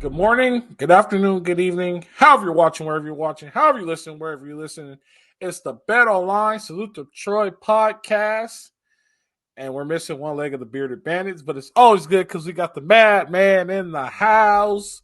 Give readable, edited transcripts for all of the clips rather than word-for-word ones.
Good morning, good afternoon, good evening. However you're watching, wherever you're watching, however you listen, wherever you're listening. It's the Bet Online Salute to Troy podcast. And we're missing one leg of the Bearded Bandits, but it's always good because we got the Madman in the house.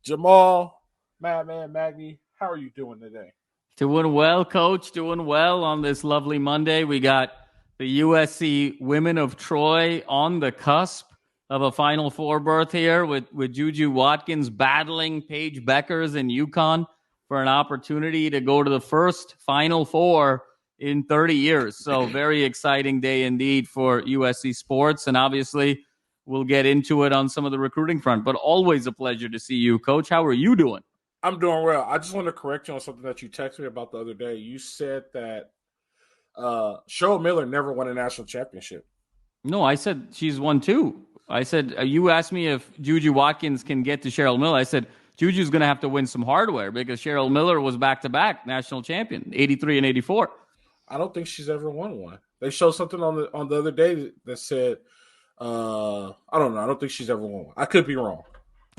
Jamal, Madman, Maggie, how are you doing today? Doing well, Coach. Doing well on this lovely Monday. We got the USC Women of Troy on the cusp of a Final Four berth here with Juju Watkins battling Paige Beckers in UConn for an opportunity to go to the first Final Four in 30 years. So very exciting day indeed for USC sports. And obviously we'll get into it on some of the recruiting front, but always a pleasure to see you, Coach. How are you doing? I'm doing well. I just want to correct you on something that you texted me about the other day. You said that Cheryl Miller never won a national championship. No, I said she's won two. I said, you asked me if Juju Watkins can get to Cheryl Miller. I said, Juju's going to have to win some hardware because Cheryl Miller was back-to-back national champion, 83 and 84. I don't think she's ever won one. They showed something on the other day that said, I don't know. I don't think she's ever won one. I could be wrong.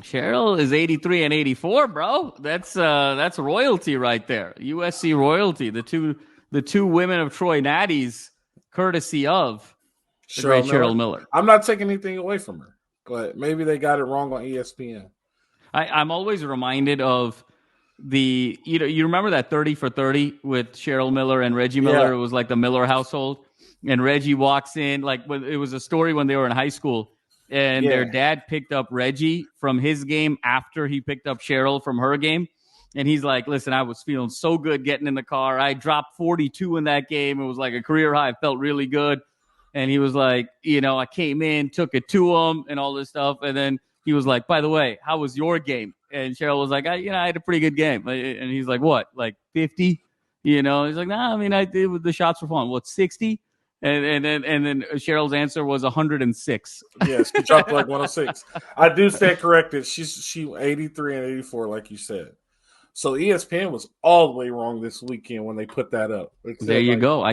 Cheryl is 83 and 84, bro. That's royalty right there. USC royalty. The two women of Troy natties, courtesy of the great Cheryl Miller. I'm not taking anything away from her, but maybe they got it wrong on ESPN. I'm always reminded of you remember that 30 for 30 with Cheryl Miller and Reggie Miller? Yeah. It was like the Miller household, and Reggie walks in like it was a story when they were in high school. And their dad picked up Reggie from his game after he picked up Cheryl from her game. And he's like, listen, I was feeling so good getting in the car. I dropped 42 in that game. It was like a career high. I felt really good. And he was like, I came in, took it to him and all this stuff. And then he was like, by the way, how was your game? And Cheryl was like, I had a pretty good game. And he's like, what, like 50? He's like, nah, I mean, I did the shots were fun. What, 60? And then Cheryl's answer was 106. Yes, she dropped like 106. I do stand corrected. She 83 and 84, like you said. So ESPN was all the way wrong this weekend when they put that up. There you go.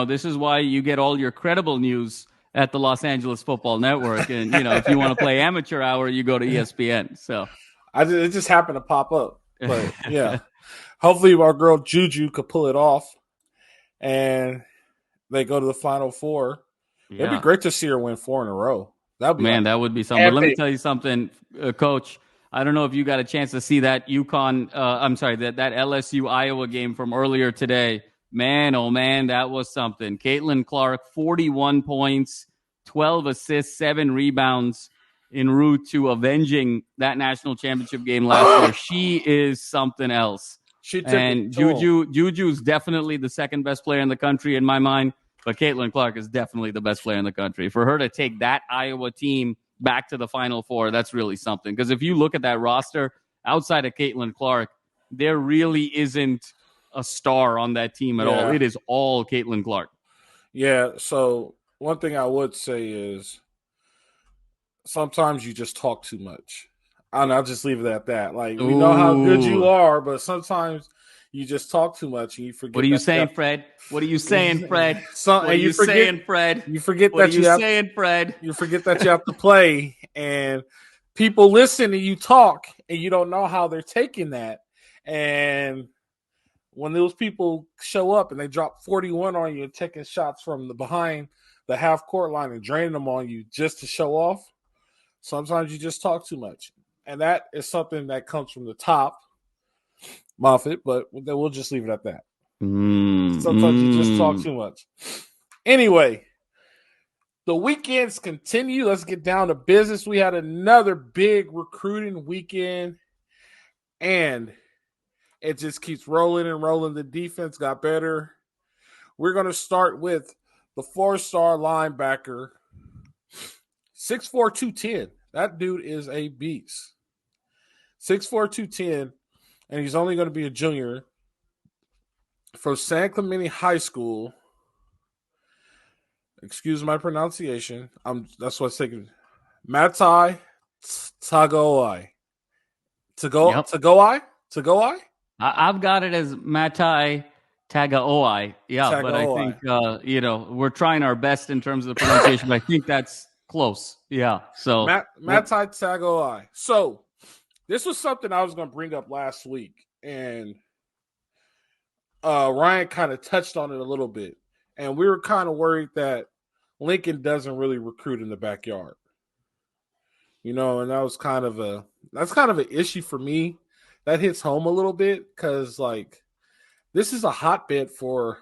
This is why you get all your credible news at the Los Angeles Football Network. And if you want to play amateur hour, you go to ESPN. So it just happened to pop up. But yeah, hopefully our girl Juju could pull it off, and they go to the Final Four. Yeah. It'd be great to see her win 4 in a row. That would be something. But let me tell you something, Coach. I don't know if you got a chance to see that that LSU Iowa game from earlier today. Man, oh man, that was something. Caitlin Clark, 41 points, 12 assists, 7 rebounds en route to avenging that national championship game last year. She is something else. Juju's definitely the second best player in the country in my mind, but Caitlin Clark is definitely the best player in the country. For her to take that Iowa team back to the Final Four, that's really something. Because if you look at that roster, outside of Caitlin Clark, there really isn't a star on that team at all. It is all Caitlin Clark. Yeah, so one thing I would say is sometimes you just talk too much. And I'll just leave it at that. Like, we know how good you are, but sometimes you just talk too much and you forget. What are you saying, Fred? What are you saying, Fred? What are you saying, Fred? You forget that you forget that you have to play, and people listen to you talk, and you don't know how they're taking that. And when those people show up and they drop 41 on you and taking shots from behind the half court line and draining them on you just to show off, sometimes you just talk too much. And that is something that comes from the top, Moffitt, but we'll just leave it at that. Sometimes you just talk too much. Anyway, the weekends continue. Let's get down to business. We had another big recruiting weekend, and it just keeps rolling and rolling. The defense got better. We're going to start with the 4-star linebacker, 6'4", 210. That dude is a beast. 6'4", 210, and he's only going to be a junior from San Clemente High School. Excuse my pronunciation. That's what I'm thinking. Matai Tagoa'i. Tagoa'i? I've got it as Matai Tagoa'i. Yeah, but I think we're trying our best in terms of the pronunciation, but I think that's close. Yeah. So Matai Tagoa'i. So This was something I was going to bring up last week, and Ryan kind of touched on it a little bit. And we were kind of worried that Lincoln doesn't really recruit in the backyard. And that's kind of an issue for me. That hits home a little bit because, like, this is a hotbed for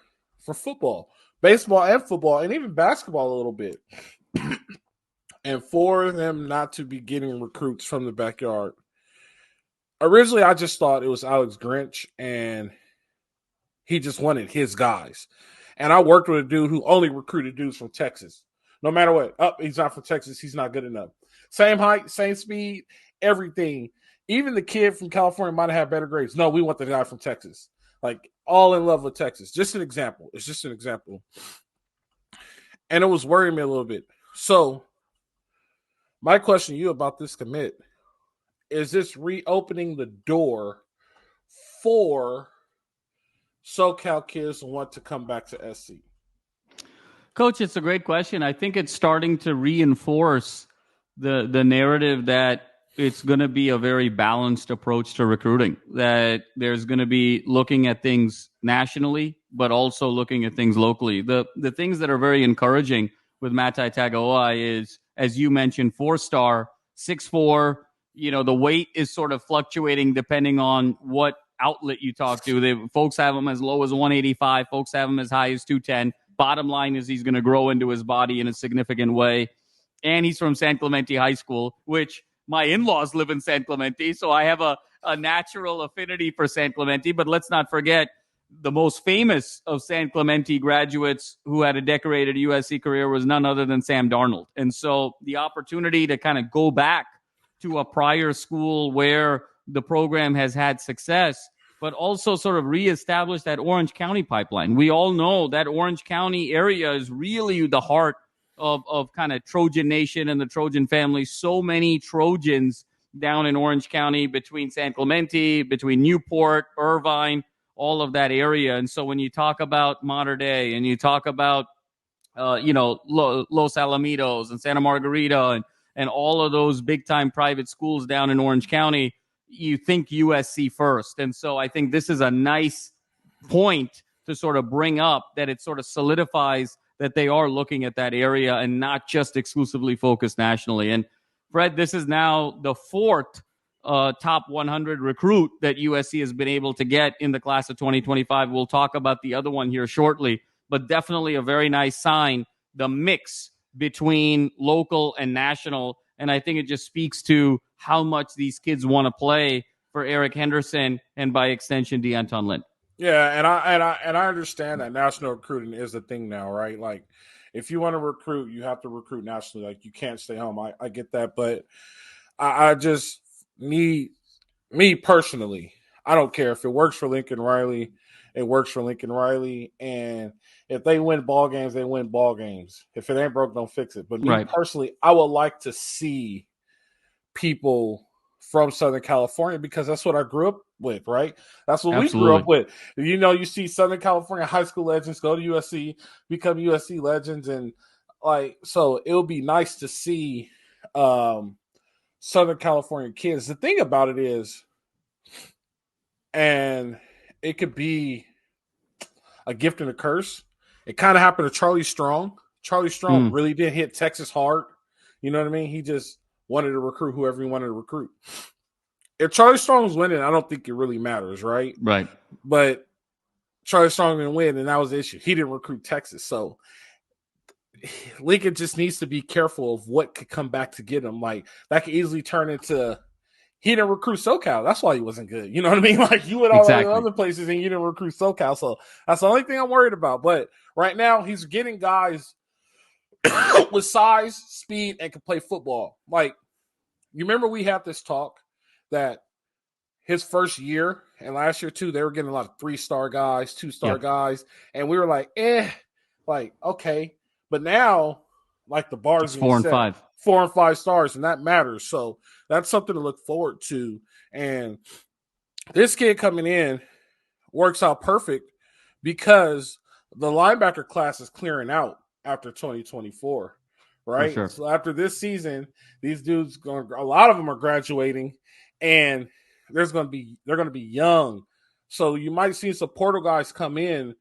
football, baseball and football, and even basketball a little bit. And for them not to be getting recruits from the backyard, originally I just thought it was Alex Grinch and he just wanted his guys. And I worked with a dude who only recruited dudes from Texas. No matter what. He's not from Texas. He's not good enough. Same height, same speed, everything. Even the kid from California might have had better grades. No, we want the guy from Texas. Like, all in love with Texas. Just an example. It's just an example. And it was worrying me a little bit. So, my question to you about this commit, is this reopening the door for SoCal kids who want to come back to SC? Coach, it's a great question. I think it's starting to reinforce the narrative that it's going to be a very balanced approach to recruiting, that there's going to be looking at things nationally, but also looking at things locally. The things that are very encouraging with Matai Tagoa'i is, as you mentioned, 4-star, 6'4". The weight is sort of fluctuating depending on what outlet you talk to. Folks have him as low as 185. Folks have him as high as 210. Bottom line is he's going to grow into his body in a significant way. And he's from San Clemente High School, which my in-laws live in San Clemente, so I have a natural affinity for San Clemente. But let's not forget, the most famous of San Clemente graduates who had a decorated USC career was none other than Sam Darnold. And so the opportunity to kind of go back to a prior school where the program has had success, but also sort of reestablish that Orange County pipeline. We all know that Orange County area is really the heart of kind of Trojan Nation and the Trojan family. So many Trojans down in Orange County, between San Clemente, between Newport, Irvine, all of that area. And so when you talk about Mater Dei and you talk about, Los Alamitos and Santa Margarita and all of those big-time private schools down in Orange County, you think USC first. And so I think this is a nice point to sort of bring up, that it sort of solidifies that they are looking at that area and not just exclusively focused nationally. And Fred, this is now the fourth top 100 recruit that USC has been able to get in the class of 2025. We'll talk about the other one here shortly, but definitely a very nice sign, the mix between local and national. And I think it just speaks to how much these kids want to play for Eric Henderson and by extension, DeAnton Lynn. Yeah, and I understand that national recruiting is a thing now, right? Like, if you want to recruit, you have to recruit nationally. Like, you can't stay home. I get that, but I just me personally, I don't care if it works for Lincoln Riley. It works for Lincoln Riley, and if they win ball games, they win ball games. If it ain't broke, don't fix it. But me personally, I would like to see people from Southern California, because that's what I grew up with, right? That's what we grew up with. You see Southern California high school legends go to USC, become USC legends, and so it would be nice to see Southern California kids. The thing about it is, and it could be a gift and a curse. It kind of happened to Charlie Strong. Charlie Strong really did hit Texas hard. You know what I mean? He just wanted to recruit whoever he wanted to recruit. If Charlie Strong was winning, I don't think it really matters, right? Right. But Charlie Strong didn't win, and that was the issue. He didn't recruit Texas. So Lincoln just needs to be careful of what could come back to get him. Like, that could easily turn into he didn't recruit SoCal. That's why he wasn't good. You know what I mean? Like, you went all the other places and you didn't recruit SoCal. So that's the only thing I'm worried about. But right now, he's getting guys with size, speed, and can play football. Like, you remember we had this talk that his first year and last year too, they were getting a lot of 3-star guys, 2-star guys. And we were like, okay. But now, like, the bar's 4 and 5. 4 and 5 stars, and that matters. So that's something to look forward to. And this kid coming in works out perfect because the linebacker class is clearing out after 2024, right? Sure. So after this season, these dudes a lot of them are graduating, and they're going to be young. So you might see some portal guys come in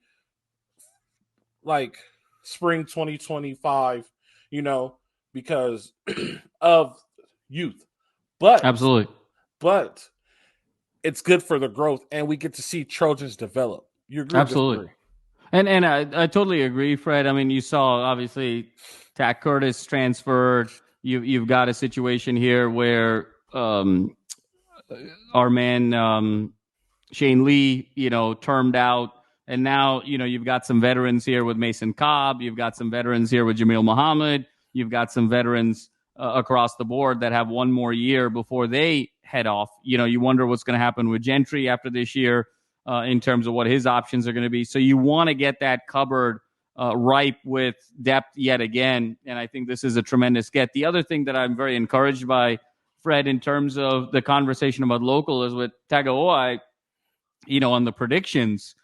like spring 2025, because of youth. But absolutely. But it's good for the growth, and we get to see Trojans develop. You agree? Absolutely. And I totally agree, Fred. I mean, you saw obviously Tack Curtis transferred. You've got a situation here where our man Shane Lee, termed out, and now you've got some veterans here with Mason Cobb. You've got some veterans here with Jamil Muhammad. You've got some veterans across the board that have one more year before they head off. You wonder what's going to happen with Gentry after this year in terms of what his options are going to be. So you want to get that cupboard ripe with depth yet again, and I think this is a tremendous get. The other thing that I'm very encouraged by, Fred, in terms of the conversation about local is with Tagoa'i, on the predictions,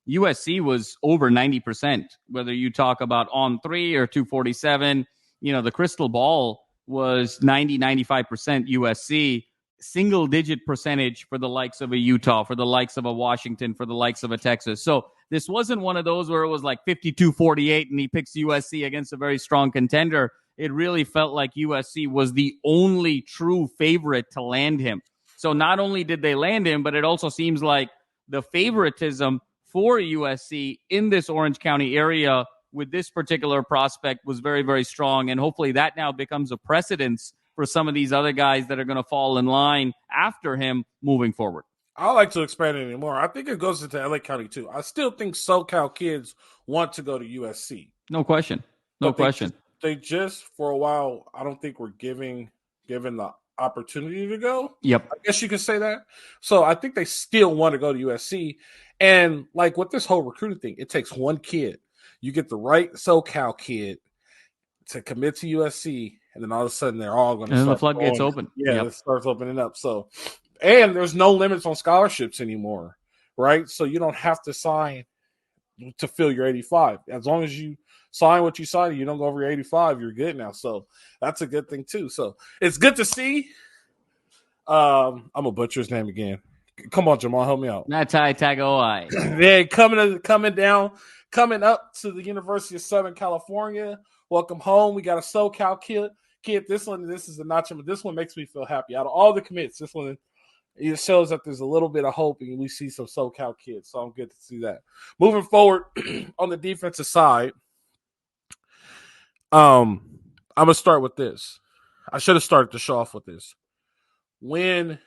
USC was over 90%, whether you talk about on 3 or 247. The crystal ball was 95% USC, single-digit percentage for the likes of a Utah, for the likes of a Washington, for the likes of a Texas. So this wasn't one of those where it was like 52-48 and he picks USC against a very strong contender. It really felt like USC was the only true favorite to land him. So not only did they land him, but it also seems like the favoritism for USC in this Orange County area with this particular prospect was very, very strong. And hopefully that now becomes a precedence for some of these other guys that are going to fall in line after him moving forward. I like to expand it anymore. I think it goes into LA County too. I still think SoCal kids want to go to USC. No question. No question. They just, for a while, I don't think we're given the opportunity to go. Yep. I guess you could say that. So I think they still want to go to USC. And like with this whole recruiting thing, it takes one kid. You get the right SoCal kid to commit to USC, and then all of a sudden they're all going to start. And the floodgates open. Yeah, It starts opening up. So, and there's no limits on scholarships anymore, right? So you don't have to sign to fill your 85. As long as you sign what you sign, you don't go over your 85, you're good now. So that's a good thing too. So it's good to see. I'm gonna butcher his name again. Come on, Jamal, help me out. Matai Tagoa'i. Yeah, coming up to the University of Southern California. Welcome home. We got a SoCal kid. This is a notch, but this one makes me feel happy. Out of all the commits, this one it shows that there's a little bit of hope, and we see some SoCal kids. So I'm good to see that. Moving forward on the defensive side, I'm gonna start with this. I should have started the show off with this. When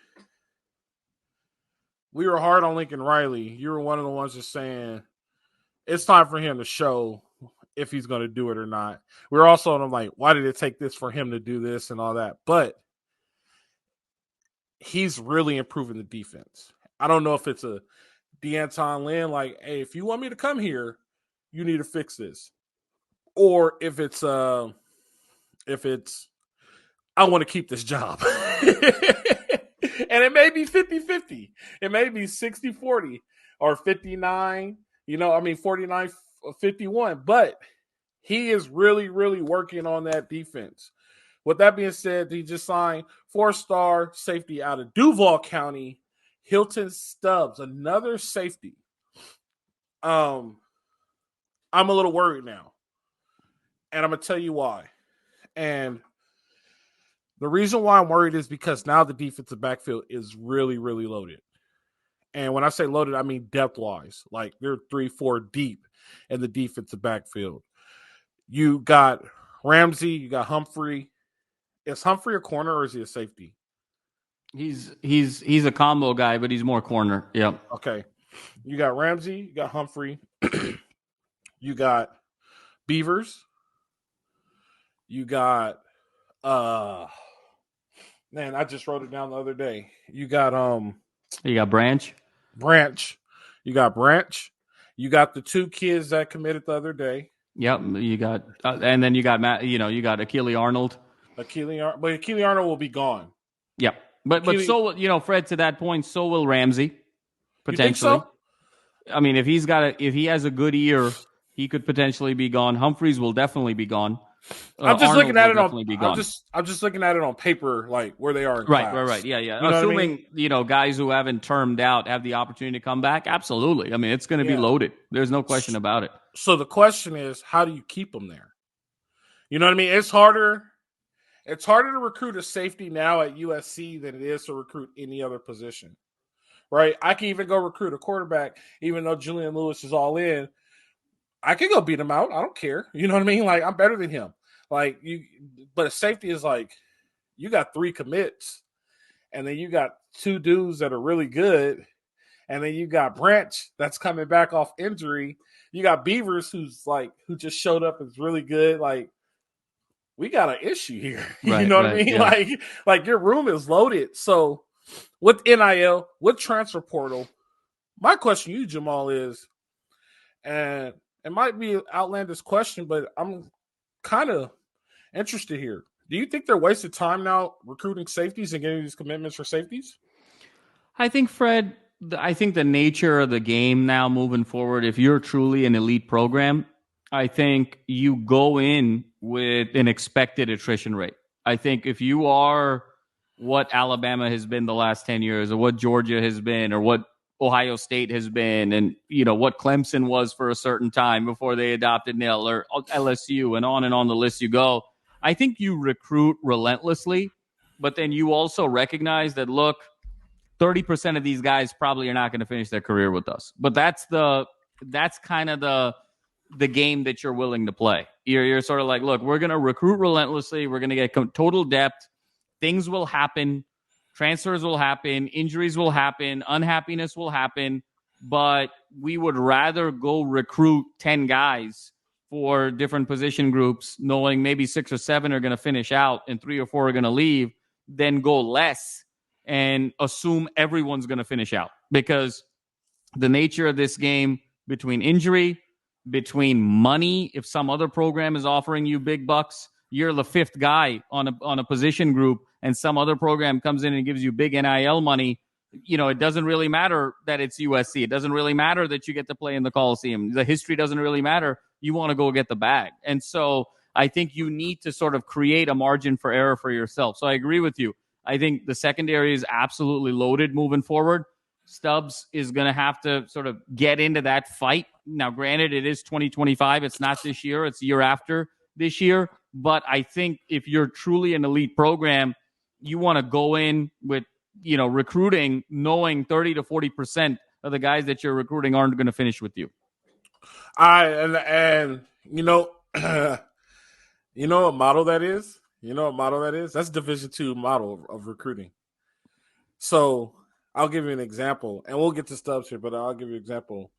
we were hard on Lincoln Riley, you were one of the ones just saying it's time for him to show if he's going to do it or not. We're also on him like, why did it take this for him to do this and all that? But he's really improving the defense. I don't know if it's a DeAnton Lynn, like, hey, if you want me to come here, you need to fix this. Or if it's I want to keep this job. And it may be 50-50. It may be 60-40 or 59, 49-51. But he is really, really working on that defense. With that being said, he just signed 4-star safety out of Duval County, Hilton Stubbs, another safety. I'm a little worried now. And I'm going to tell you why. And the reason why I'm worried is because now the defensive backfield is really, really loaded. And when I say loaded, I mean depth-wise. Like, they're 3-4 deep in the defensive backfield. You got Ramsey, you got Humphrey. Is Humphrey a corner or is he a safety? He's a combo guy, but he's more corner. Yep. Okay. You got Ramsey, you got Humphrey, you got Beavers, you got man, I just wrote it down the other day. You got Branch. You got Branch. You got the 2 kids that committed the other day. Yep. You got and then you got Matt. You got Akili Arnold. But Akili Arnold will be gone. Yep. But so Fred, to that point, so will Ramsey potentially. You think so? I mean, if he has a good year, he could potentially be gone. Humphreys will definitely be gone. I'm just Arnold looking at it on. I'm just looking at it on paper, like where they are in class. Right. Yeah. You know Assuming guys who haven't termed out have the opportunity to come back. Absolutely. I mean, it's going to be loaded. There's no question about it. So the question is, how do you keep them there? You know what I mean? It's harder. It's harder to recruit a safety now at USC than it is to recruit any other position, right? I can even go recruit a quarterback, even though Julian Lewis is all in. I can go beat him out. I don't care. You know what I mean? Like, I'm better than him. Like, but a safety is like, you got 3 commits, and then you got 2 dudes that are really good, and then you got Branch that's coming back off injury. You got Beavers who just showed up and is really good. Like, we got an issue here. You know what I mean? Yeah. Like your room is loaded. So with NIL, with transfer portal, my question to you, Jamal, is, and it might be an outlandish question, but I'm kind of interested here. Do you think they're wasting time now recruiting safeties and getting these commitments for safeties? I think, Fred, the nature of the game now moving forward, if you're truly an elite program, I think you go in with an expected attrition rate. I think if you are what Alabama has been the last 10 years, or what Georgia has been, or what Ohio State has been, and what Clemson was for a certain time before they adopted NIL, or LSU, and on the list you go, I think you recruit relentlessly, but then you also recognize that, look, 30% of these guys probably are not going to finish their career with us. But that's kind of the game that you're willing to play. You're sort of like, look, we're going to recruit relentlessly. We're going to get total depth. Things will happen. Transfers will happen. Injuries will happen. Unhappiness will happen. But we would rather go recruit 10 guys for different position groups, knowing maybe 6 or 7 are going to finish out and 3 or 4 are going to leave, than go less and assume everyone's going to finish out. Because the nature of this game, between injury, between money, if some other program is offering you big bucks, you're the 5th guy on a position group, and some other program comes in and gives you big NIL money. It doesn't really matter that it's USC. It doesn't really matter that you get to play in the Coliseum. The history doesn't really matter. You want to go get the bag. And so I think you need to sort of create a margin for error for yourself. So I agree with you. I think the secondary is absolutely loaded moving forward. Stubbs is going to have to sort of get into that fight. Now, granted, it is 2025. It's not this year. It's the year after this year. But I think if you're truly an elite program, you want to go in with, recruiting, knowing 30 to 40% of the guys that you're recruiting aren't going to finish with you. You know what model that is? That's Division II model of recruiting. So I'll give you an example, and we'll get to Stubbs here, but I'll give you an example.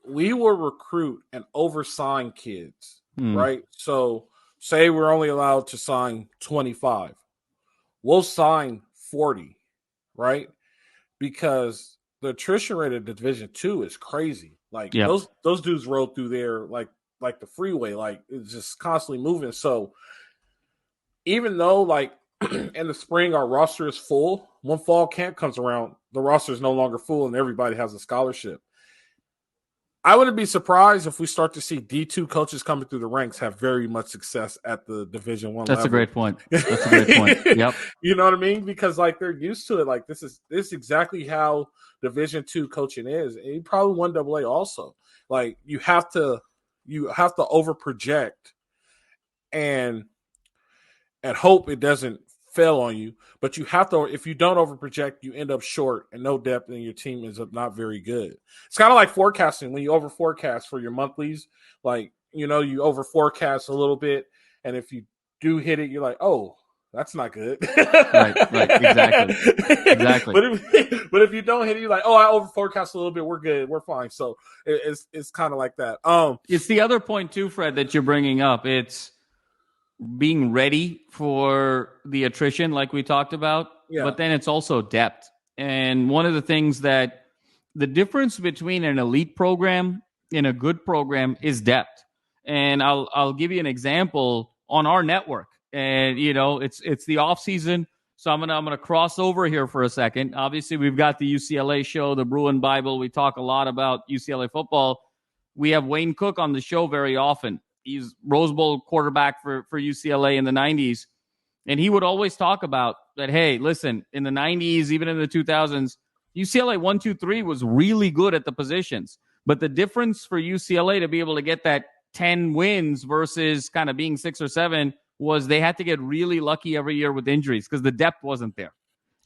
We will recruit and oversign kids, right? So say we're only allowed to sign 25. We'll sign 40, right? Because the attrition rate of Division II is crazy. Like those dudes roll through there like the freeway, like it's just constantly moving. So even though like in the spring our roster is full, when fall camp comes around, the roster is no longer full and everybody has a scholarship. I wouldn't be surprised if we start to see D2 coaches coming through the ranks have very much success at the Division I level. That's a great point. Yep. You know what I mean? Because like they're used to it. Like this is exactly how Division II coaching is. And probably 1AA also. Like you have to over project and hope it doesn't fail on you. But you have to, if you don't over project, you end up short and no depth, and your team is not very good. It's kind of like forecasting. When you over forecast for your monthlies, like, you over forecast a little bit, and if you do hit it, you're like, oh, that's not good. Right, exactly. But if you don't hit it, you're like, oh, I over forecast a little bit, we're good, we're fine. So it's kind of like that. It's the other point too, Fred, that you're bringing up. It's being ready for the attrition like we talked about, but then it's also depth. And one of the things that the difference between an elite program and a good program is depth. And I'll give you an example on our network. And it's the off season, so I'm gonna cross over here for a second. Obviously, we've got the UCLA show, the Bruin Bible. We talk a lot about UCLA football. We have Wayne Cook on the show very often. He's Rose Bowl quarterback for UCLA in the 90s. And he would always talk about that, hey, listen, in the 90s, even in the 2000s, UCLA 1, 2, 3 was really good at the positions. But the difference for UCLA to be able to get that 10 wins versus kind of being 6 or 7 was they had to get really lucky every year with injuries because the depth wasn't there.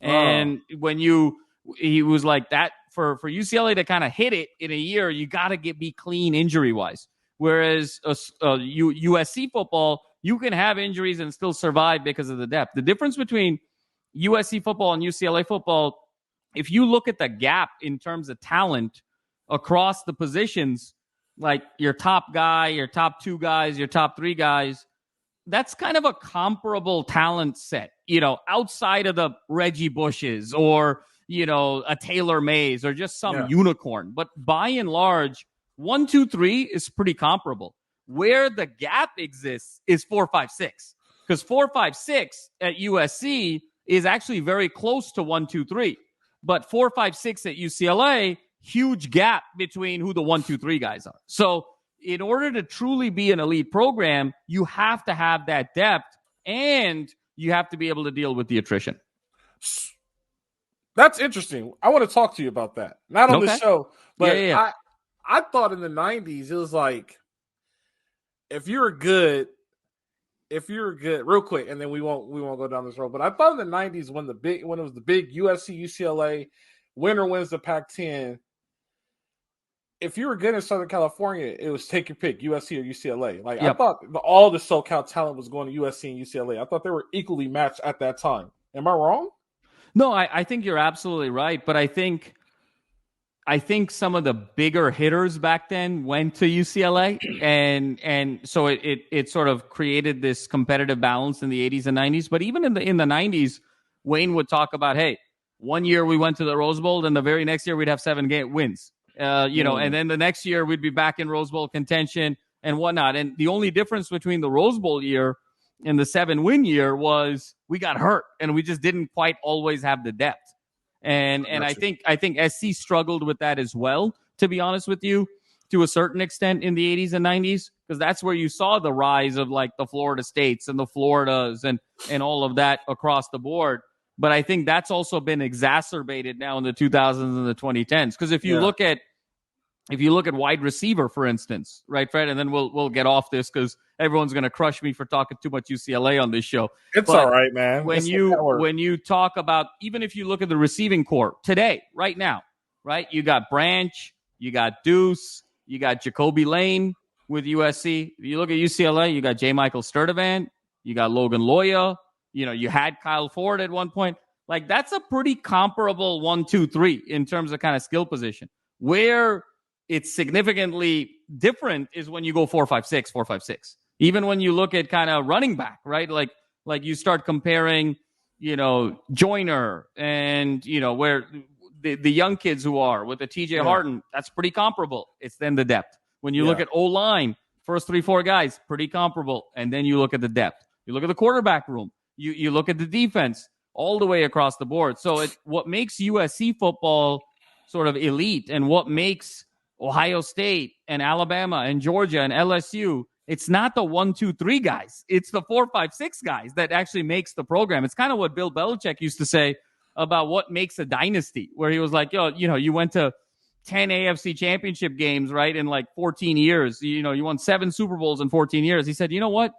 And when he was like that for UCLA to kind of hit it in a year, you got to be clean injury wise. Whereas USC football, you can have injuries and still survive because of the depth. The difference between USC football and UCLA football, if you look at the gap in terms of talent across the positions, like your top guy, your top 2 guys, your top 3 guys, that's kind of a comparable talent set, outside of the Reggie Bushes or, a Taylor Mays or just some unicorn. But by and large, 1, 2, 3 is pretty comparable. Where the gap exists is 4, 5, 6. Because 4, 5, 6 at USC is actually very close to 1, 2, 3. But 4, 5, 6 at UCLA, huge gap between who the 1, 2, 3 guys are. So in order to truly be an elite program, you have to have that depth and you have to be able to deal with the attrition. That's interesting. I want to talk to you about that. Not on the show, but I thought in the 90s, it was like, if you're good, real quick, and then we won't go down this road. But I thought in the 90s when it was the big USC UCLA, winner wins the Pac-10. If you were good in Southern California, it was take your pick, USC or UCLA. Like I thought all the SoCal talent was going to USC and UCLA. I thought they were equally matched at that time. Am I wrong? No, I think you're absolutely right. But I think some of the bigger hitters back then went to UCLA, and so it sort of created this competitive balance in the 80s and 90s. But even in the 90s, Wayne would talk about, hey, one year we went to the Rose Bowl, and the very next year we'd have 7 wins. And then the next year we'd be back in Rose Bowl contention and whatnot. And the only difference between the Rose Bowl year and the 7-win year was we got hurt and we just didn't quite always have the depth. And I think SC struggled with that as well, to be honest with you, to a certain extent in the 80s and 90s, because that's where you saw the rise of like the Florida States and the Floridas and all of that across the board. But I think that's also been exacerbated now in the 2000s and the 2010s. Because if you look at wide receiver, for instance, right, Fred, and then we'll get off this because everyone's going to crush me for talking too much UCLA on this show. It's all right, man. When you talk about, even if you look at the receiving corps today, right now, right, you got Branch, you got Deuce, you got Jacoby Lane with USC. If you look at UCLA, you got J. Michael Sturdivant, you got Logan Loya, you had Kyle Ford at one point. Like, that's a pretty comparable 1, 2, 3 in terms of kind of skill position. Where it's significantly different is when you go 4, 5, 6, 4, 5, 6. Even when you look at kind of running back, right? Like you start comparing, Joyner and, where the young kids who are with the TJ Harden, that's pretty comparable. It's then the depth. When you look at O-line, first 3, 4 guys, pretty comparable. And then you look at the depth. You look at the quarterback room. You look at the defense all the way across the board. So what makes USC football sort of elite and what makes Ohio State and Alabama and Georgia and LSU, it's not the 1, 2, 3 guys. It's the 4, 5, 6 guys that actually makes the program. It's kind of what Bill Belichick used to say about what makes a dynasty, where he was like, you went to 10 AFC championship games, right, in like 14 years. You won 7 Super Bowls in 14 years. He said, you know what?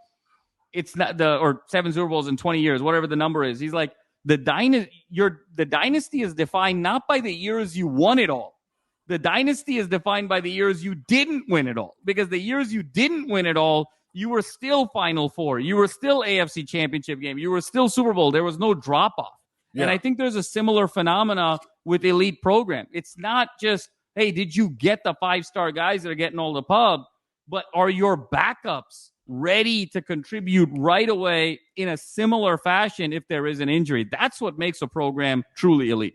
It's not or 7 Super Bowls in 20 years, whatever the number is. He's like, the dynasty is defined not by the years you won it all. The dynasty is defined by the years you didn't win it all. Because the years you didn't win it all, you were still Final Four. You were still AFC Championship game. You were still Super Bowl. There was no drop-off. Yeah. And I think there's a similar phenomena with elite program. It's not just, hey, did you get the 5-star guys that are getting all the pub? But are your backups ready to contribute right away in a similar fashion if there is an injury? That's what makes a program truly elite.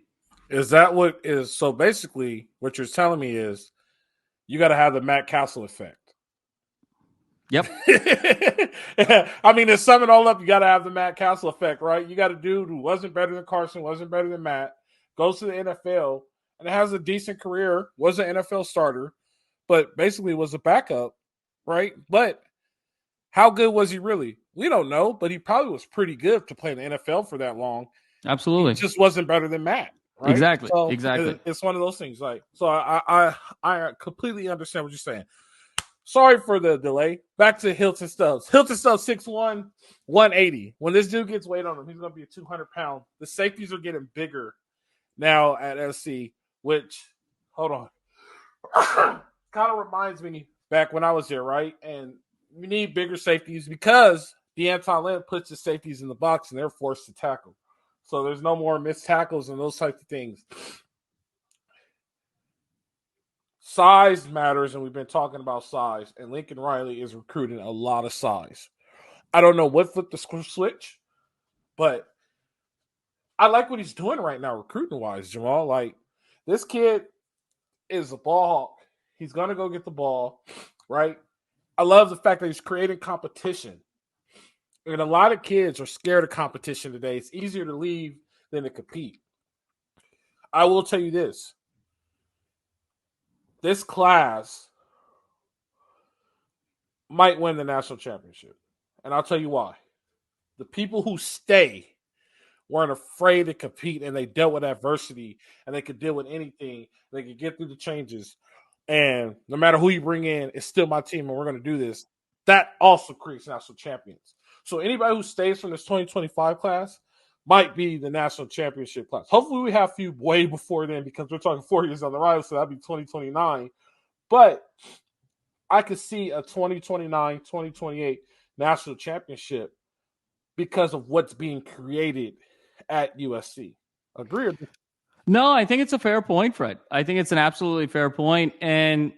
Is that what is? So basically, what you're telling me is you got to have the Matt Castle effect. Yep. I mean, to sum it all up, you got to have the Matt Castle effect, right? You got a dude who wasn't better than Carson, wasn't better than Matt, goes to the NFL and has a decent career, was an NFL starter, but basically was a backup, right? But How good was he really? We don't know, but he probably was pretty good to play in the NFL for that long. Absolutely. He just wasn't better than Matt. Right? Exactly. So exactly. It's one of those things. So I completely understand what you're saying. Sorry for the delay. Back to Hilton Stubbs. Hilton Stubbs, 6'1", 180. When this dude gets weight on him, he's going to be a 200-pound. The safeties are getting bigger now at SC, which, hold on, kind of reminds me back when I was there, right? And you need bigger safeties because D'Anton Lynn puts the safeties in the box and they're forced to tackle. So there's no more missed tackles and those types of things. Size matters, and we've been talking about size, and Lincoln Riley is recruiting a lot of size. I don't know what flipped the switch, but I like what he's doing right now recruiting-wise, Jamal. Like, this kid is a ball hawk. He's going to go get the ball, right? I love the fact that he's creating competition. And a lot of kids are scared of competition today. It's easier to leave than to compete. I will tell you this. This class might win the national championship. And I'll tell you why. The people who stay weren't afraid to compete, and they dealt with adversity, and they could deal with anything. They could get through the changes. And no matter who you bring in, it's still my team, and we're going to do this. That also creates national champions. So anybody who stays from this 2025 class might be the national championship class. Hopefully we have a few way before then because we're talking 4 years on the rise, so that'd be 2029. But I could see a 2029, 2028 national championship because of what's being created at USC. Agree or disagree? No, I think it's a fair point, Fred. I think it's an absolutely fair point, and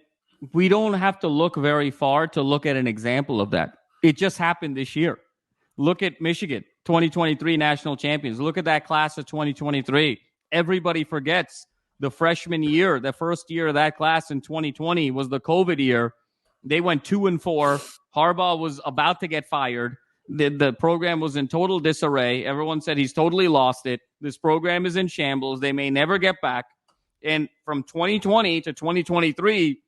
we don't have to look very far to look at an example of that. It just happened this year. Look at Michigan, 2023 national champions. Look at that class of 2023. Everybody forgets the freshman year, the first year of that class in 2020 was the COVID year. They went 2-4. Harbaugh was about to get fired. The program was in total disarray. Everyone said he's totally lost it. This program is in shambles. They may never get back. And from 2020 to 2023,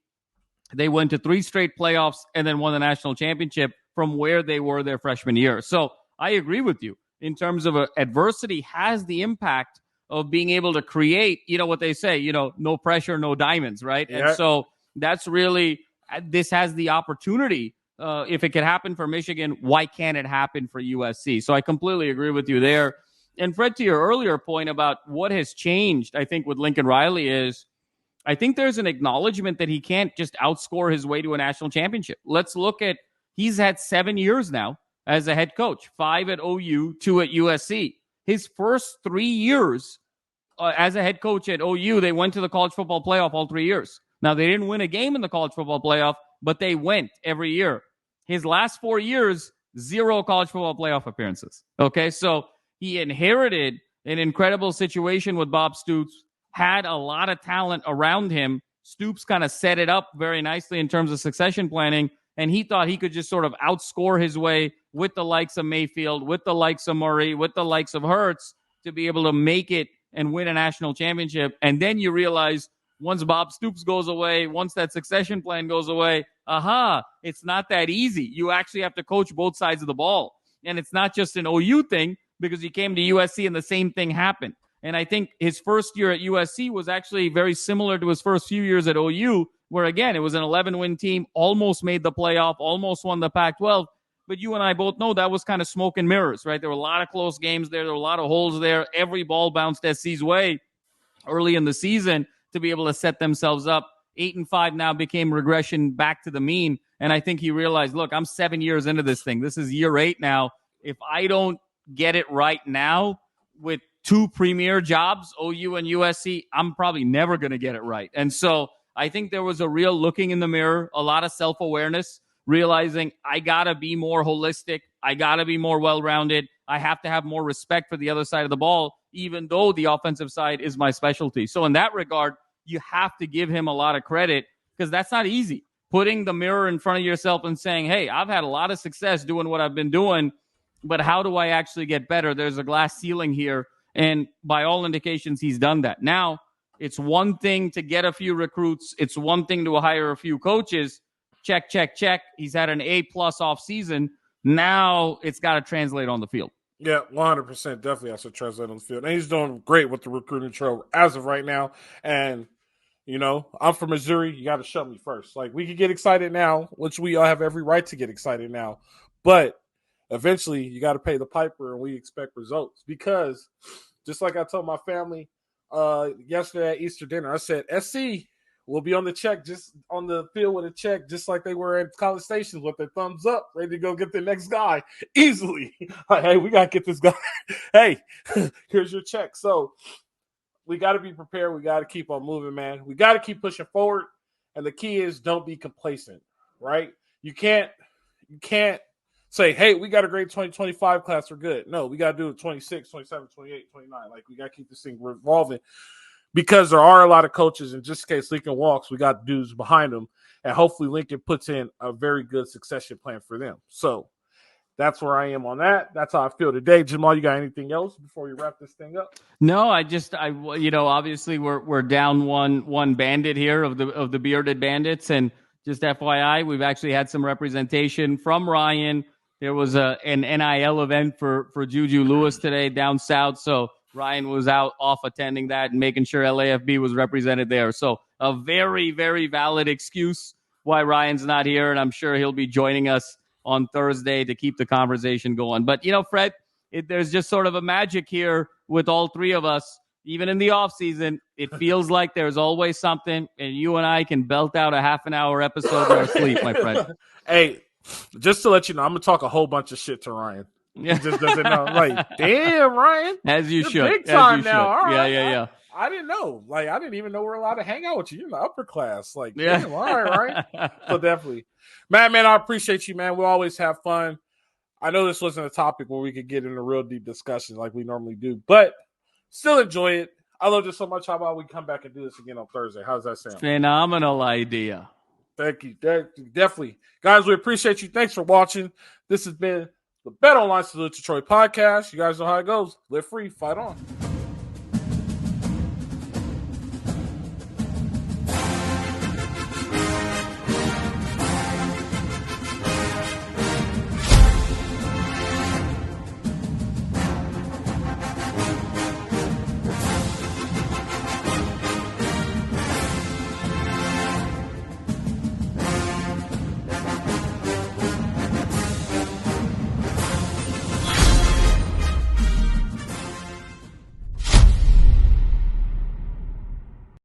they went to 3 straight playoffs and then won the national championship from where they were their freshman year. So I agree with you in terms of adversity has the impact of being able to create, what they say, no pressure, no diamonds, right? Yeah. And so that's really, this has the opportunity. If it could happen for Michigan, why can't it happen for USC? So I completely agree with you there. And Fred, to your earlier point about what has changed, I think with Lincoln Riley is, I think there's an acknowledgement that he can't just outscore his way to a national championship. Let's look at, he's had 7 years now as a head coach, 5 at OU, 2 at USC. His first 3 years as a head coach at OU, they went to the college football playoff all 3 years. Now, they didn't win a game in the college football playoff, but they went every year. His last 4 years, 0 college football playoff appearances. Okay, so he inherited an incredible situation with Bob Stoops, had a lot of talent around him. Stoops kind of set it up very nicely in terms of succession planning, and he thought he could just sort of outscore his way with the likes of Mayfield, with the likes of Murray, with the likes of Hurts to be able to make it and win a national championship. And then you realize once Bob Stoops goes away, once that succession plan goes away, it's not that easy. You actually have to coach both sides of the ball. And it's not just an OU thing because he came to USC and the same thing happened. And I think his first year at USC was actually very similar to his first few years at OU, where, again, it was an 11-win team, almost made the playoff, almost won the Pac-12. But you and I both know that was kind of smoke and mirrors, right? There were a lot of close games there. There were a lot of holes there. Every ball bounced SC's way early in the season to be able to set themselves up. 8-5 now became regression back to the mean. And I think he realized, look, I'm 7 years into this thing. This is year 8 now. If I don't get it right now with 2 premier jobs, OU and USC, I'm probably never going to get it right. And so I think there was a real looking in the mirror, a lot of self-awareness, realizing I got to be more holistic. I got to be more well-rounded. I have to have more respect for the other side of the ball, even though the offensive side is my specialty. So in that regard, you have to give him a lot of credit because that's not easy. Putting the mirror in front of yourself and saying, hey, I've had a lot of success doing what I've been doing, but how do I actually get better? There's a glass ceiling here. And by all indications, he's done that. Now, it's one thing to get a few recruits. It's one thing to hire a few coaches. Check, check, check. He's had an A+ off season. Now it's got to translate on the field. Yeah, 100% definitely has to translate on the field. And he's doing great with the recruiting trail as of right now. And, I'm from Missouri. You got to shut me first. Like, we can get excited now, which we all have every right to get excited now. But eventually, you got to pay the piper, and we expect results. Because, just like I told my family yesterday at Easter dinner, I said, SC will be on the check, just on the field with a check, just like they were at College Station with their thumbs up, ready to go get the next guy easily. Like, hey, we got to get this guy. Hey, here's your check. So we got to be prepared. We got to keep on moving, man. We got to keep pushing forward. And the key is don't be complacent, right? You can't say, hey, we got a great 2025 class. We're good. No, we got to do it 26, 27, 28, 29. Like, we got to keep this thing revolving. Because there are a lot of coaches, and just in case Lincoln walks, we got dudes behind them, and hopefully Lincoln puts in a very good succession plan for them. So that's where I am on that. That's how I feel today. Jamal, you got anything else before we wrap this thing up? No, obviously we're down one bandit here of the bearded bandits, and just FYI, we've actually had some representation from Ryan. There was an NIL event for Juju Lewis today down south, so Ryan was off attending that and making sure LAFB was represented there. So a very, very valid excuse why Ryan's not here, and I'm sure he'll be joining us on Thursday to keep the conversation going. But, Fred, there's just sort of a magic here with all three of us. Even in the offseason, it feels like there's always something, and you and I can belt out a half-an-hour episode in our sleep, my friend. Hey, just to let you know, I'm going to talk a whole bunch of shit to Ryan. He just doesn't know. Like, damn, Ryan. As you should. Big time now. All right. Yeah. I didn't know. Like, I didn't even know we're allowed to hang out with you. You're in the upper class. Like, damn, all right. So definitely. Man, I appreciate you, man. We always have fun. I know this wasn't a topic where we could get into real deep discussions like we normally do, but still enjoy it. I love this so much. How about we come back and do this again on Thursday? How's that sound? Phenomenal idea. Thank you. Definitely. Guys, we appreciate you. Thanks for watching. This has been the Bet Online Salute to Troy podcast. You guys know how it goes. Live free. Fight on.